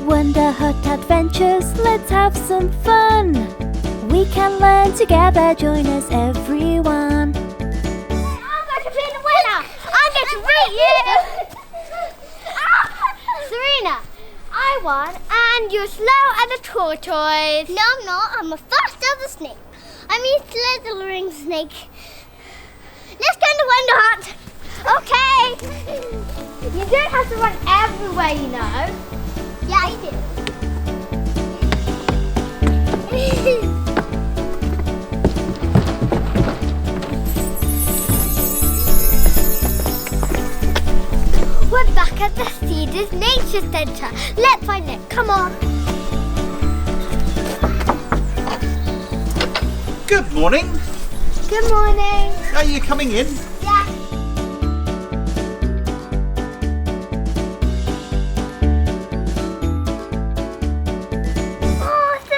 Wonder Hut Adventures, let's have some fun. We can learn together, join us everyone. I'm going to be the winner! I'm going to beat you! Serena, I won and you're slow as a tortoise. No, I'm not. I'm as fast as a snake. I'm a slithering snake. Let's go to Wonder Hut. Okay. You don't have to run everywhere, you know. Yeah, I do. We're back at the Cedar's Nature Centre. Let's find it. Come on. Good morning. Good morning. Are you coming in? Yeah. Oh, so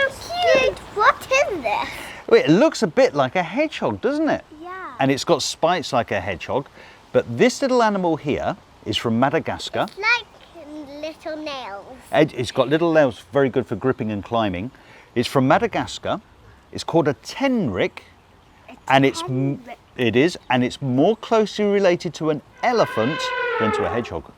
cute. What is this? Well, it looks a bit like a hedgehog, doesn't it? Yeah. And it's got spikes like a hedgehog. But this little animal here is from Madagascar. It's like little nails. It's got little nails, very good for gripping and climbing. It's from Madagascar. It's called a Tenrec, and it's more closely related to an elephant than to a hedgehog.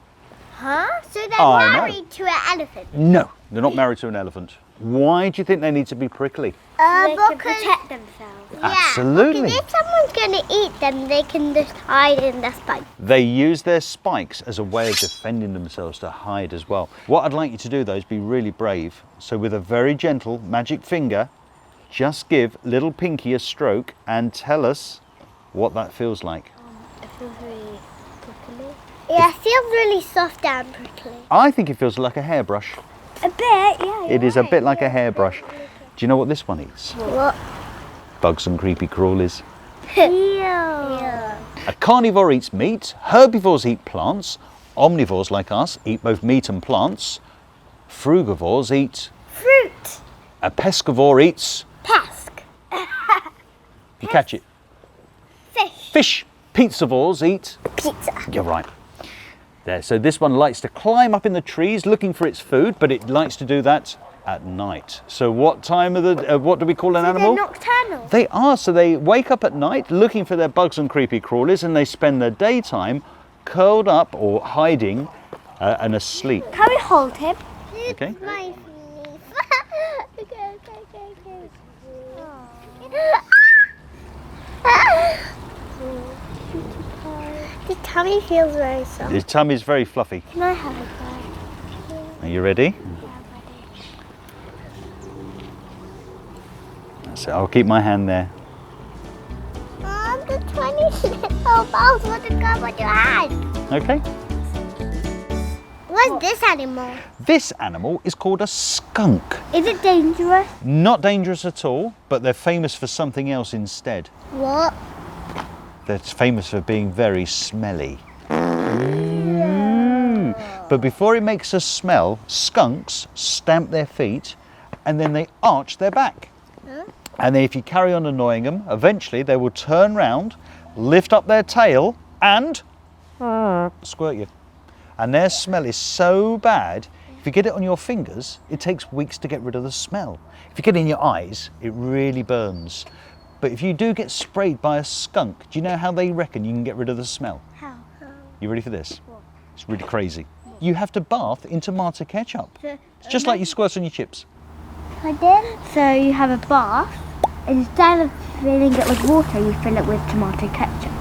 Huh? So they're I know. married to an elephant? No, they're not married to an elephant. Why do you think they need to be prickly? They can protect themselves. Yeah, Absolutely. because if someone's going to eat them, they can just hide in their spikes. They use their spikes as a way of defending themselves, to hide as well. What I'd like you to do though is be really brave. So with a very gentle magic finger, just give little Pinky a stroke and tell us what that feels like. It feels really prickly. Yeah, it feels really soft and prickly. I think it feels like a hairbrush. A bit, yeah. It is a bit like a hairbrush. Do you know what this one eats? What? Bugs and creepy crawlies. Yeah. A carnivore eats meat, herbivores eat plants, omnivores like us eat both meat and plants, frugivores eat... Fruit. A pescivore eats... Pesk. You catch it? Fish. Fish. Pizzavores eat... Pizza. You're right. There, so this one likes to climb up in the trees looking for its food, but it likes to do that at night. So what time of the, what do we call an animal? They're nocturnal. They are, so they wake up at night looking for their bugs and creepy crawlies, and they spend their daytime curled up or hiding and asleep. Can we hold him? Okay. My okay. The tummy feels very soft. His tummy's very fluffy. Can I have a bite? Are you ready? Yeah, So I'll keep my hand there. the 20 little balls want to come on your hand. Okay. What's this animal? This animal is called a skunk. Is it dangerous? Not dangerous at all, but they're famous for something else instead. What? They're famous for being very smelly. But before it makes a smell, skunks stamp their feet and then they arch their back. Huh? And then if you carry on annoying them, eventually they will turn round, lift up their tail and squirt you. And their smell is so bad, if you get it on your fingers, it takes weeks to get rid of the smell. If you get it in your eyes, it really burns. But if you do get sprayed by a skunk, do you know how they reckon you can get rid of the smell? How? You ready for this? What? It's really crazy. You have to bath in tomato ketchup. It's just like you squirt on your chips. I did. So you have a bath, and instead of filling it with water, you fill it with tomato ketchup.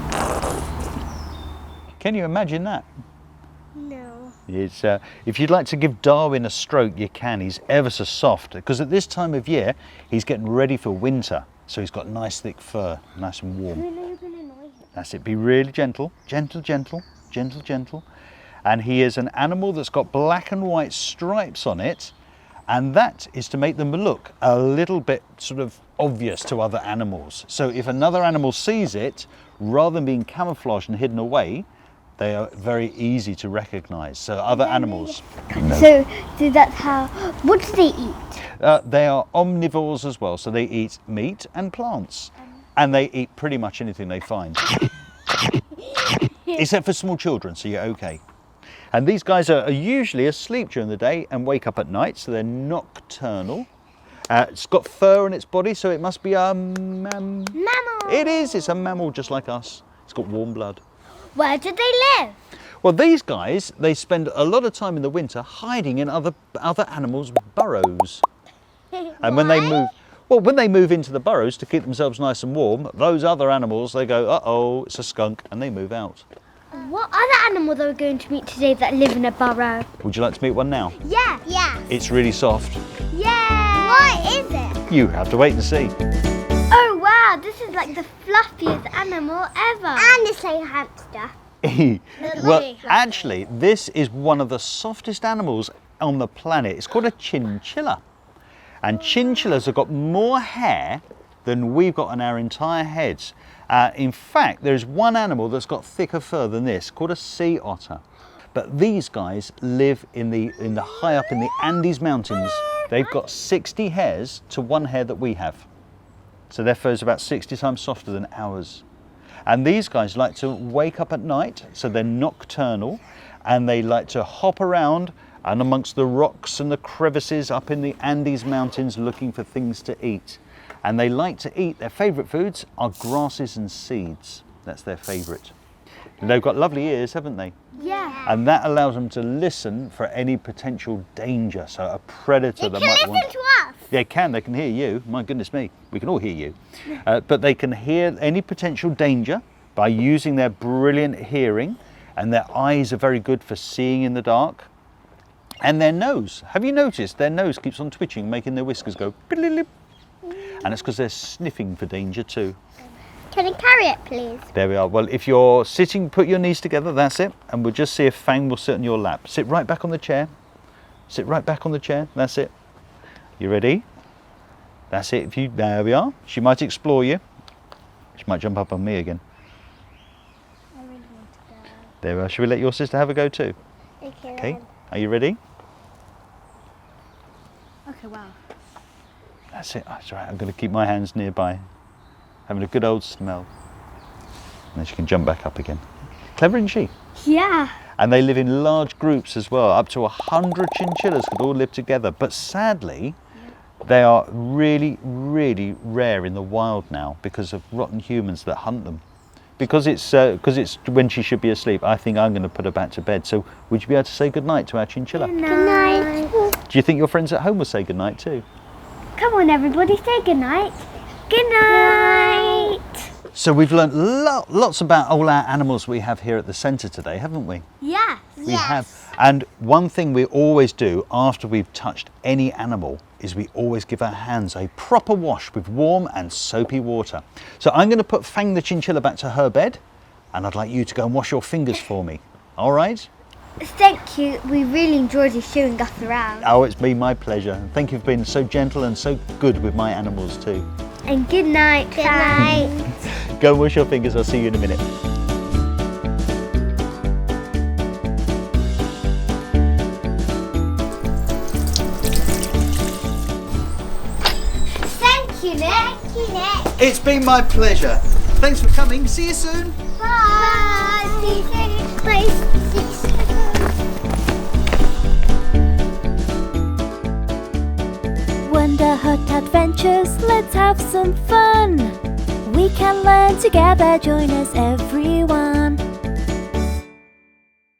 Can you imagine that? No. It's, if you'd like to give Darwin a stroke, you can. He's ever so soft, because at this time of year, he's getting ready for winter. So he's got nice thick fur, nice and warm. That's it, be really gentle, gentle, gentle, gentle, gentle. And he is an animal that's got black and white stripes on it, and that is to make them look a little bit sort of obvious to other animals. So if another animal sees it, rather than being camouflaged and hidden away, they are very easy to recognize. So other animals. So that's how. What do they eat? They are omnivores as well, so they eat meat and plants. And they eat pretty much anything they find. Except for small children, so you're okay. And these guys are usually asleep during the day and wake up at night, so they're nocturnal. It's got fur on its body, so it must be a Mammal. It is. It's a mammal just like us. It's got warm blood. Where do they live? Well, these guys, they spend a lot of time in the winter hiding in other animals' burrows. And when they move into the burrows to keep themselves nice and warm, those other animals, they go, uh-oh, it's a skunk, and they move out. What other animals are we going to meet today that live in a burrow? Would you like to meet one now? Yeah. Yeah. It's really soft. Yeah. What is it? You have to wait and see. Oh wow, this is like the fluffiest animal ever. And it's like a hamster. Well, actually, this is one of the softest animals on the planet. It's called a chinchilla. And chinchillas have got more hair than we've got on our entire heads. In fact, there's one animal that's got thicker fur than this, called a sea otter. But these guys live in the high up in the Andes Mountains. They've got 60 hairs to 1 hair that we have. So their fur is about 60 times softer than ours. And these guys like to wake up at night, so they're nocturnal, and they like to hop around and amongst the rocks and the crevices up in the Andes Mountains looking for things to eat. And they like to eat, their favourite foods are grasses and seeds. That's their favourite. And they've got lovely ears, haven't they? Yeah. And that allows them to listen for any potential danger. So a predator that might want... Listen to us. They can hear you. My goodness me, we can all hear you. But they can hear any potential danger by using their brilliant hearing, and their eyes are very good for seeing in the dark. And their nose, have you noticed their nose keeps on twitching, making their whiskers go "Blip." And it's because they're sniffing for danger too. Can I carry it, please? There we are. Well, if you're sitting, put your knees together, that's it. And we'll just see if Fang will sit on your lap. Sit right back on the chair. Sit right back on the chair, that's it. You ready? That's it. There we are. She might explore you. She might jump up on me again. I really want to go. There we are. Should we let your sister have a go too? Okay. Are you ready? Okay, wow. That's it. That's right. I'm going to keep my hands nearby. Having a good old smell. And then she can jump back up again. Clever, isn't she? Yeah. And they live in large groups as well. Up to 100 chinchillas could all live together. But sadly, they are really, really rare in the wild now because of rotten humans that hunt them. Because it's when she should be asleep, I think I'm going to put her back to bed. So would you be able to say goodnight to our chinchilla? Good night. Do you think your friends at home will say goodnight too? Come on, everybody, say good night. Good night. So we've learnt lots about all our animals we have here at the centre today, haven't we? Yeah. We have. And one thing we always do after we've touched any animal is we always give our hands a proper wash with warm and soapy water. So I'm going to put Fang the chinchilla back to her bed, and I'd like you to go and wash your fingers for me. All right? Thank you. We really enjoyed you showing us around. Oh, it's been my pleasure. Thank you for being so gentle and so good with my animals too. And good night. Good night. Go and wash your fingers. I'll see you in a minute. Thank you, Nick. It's been my pleasure. Thanks for coming. See you soon. Bye. See you soon. Bye. See you soon. Wonder Hut Adventures, let's have some fun. We can learn together, join us everyone.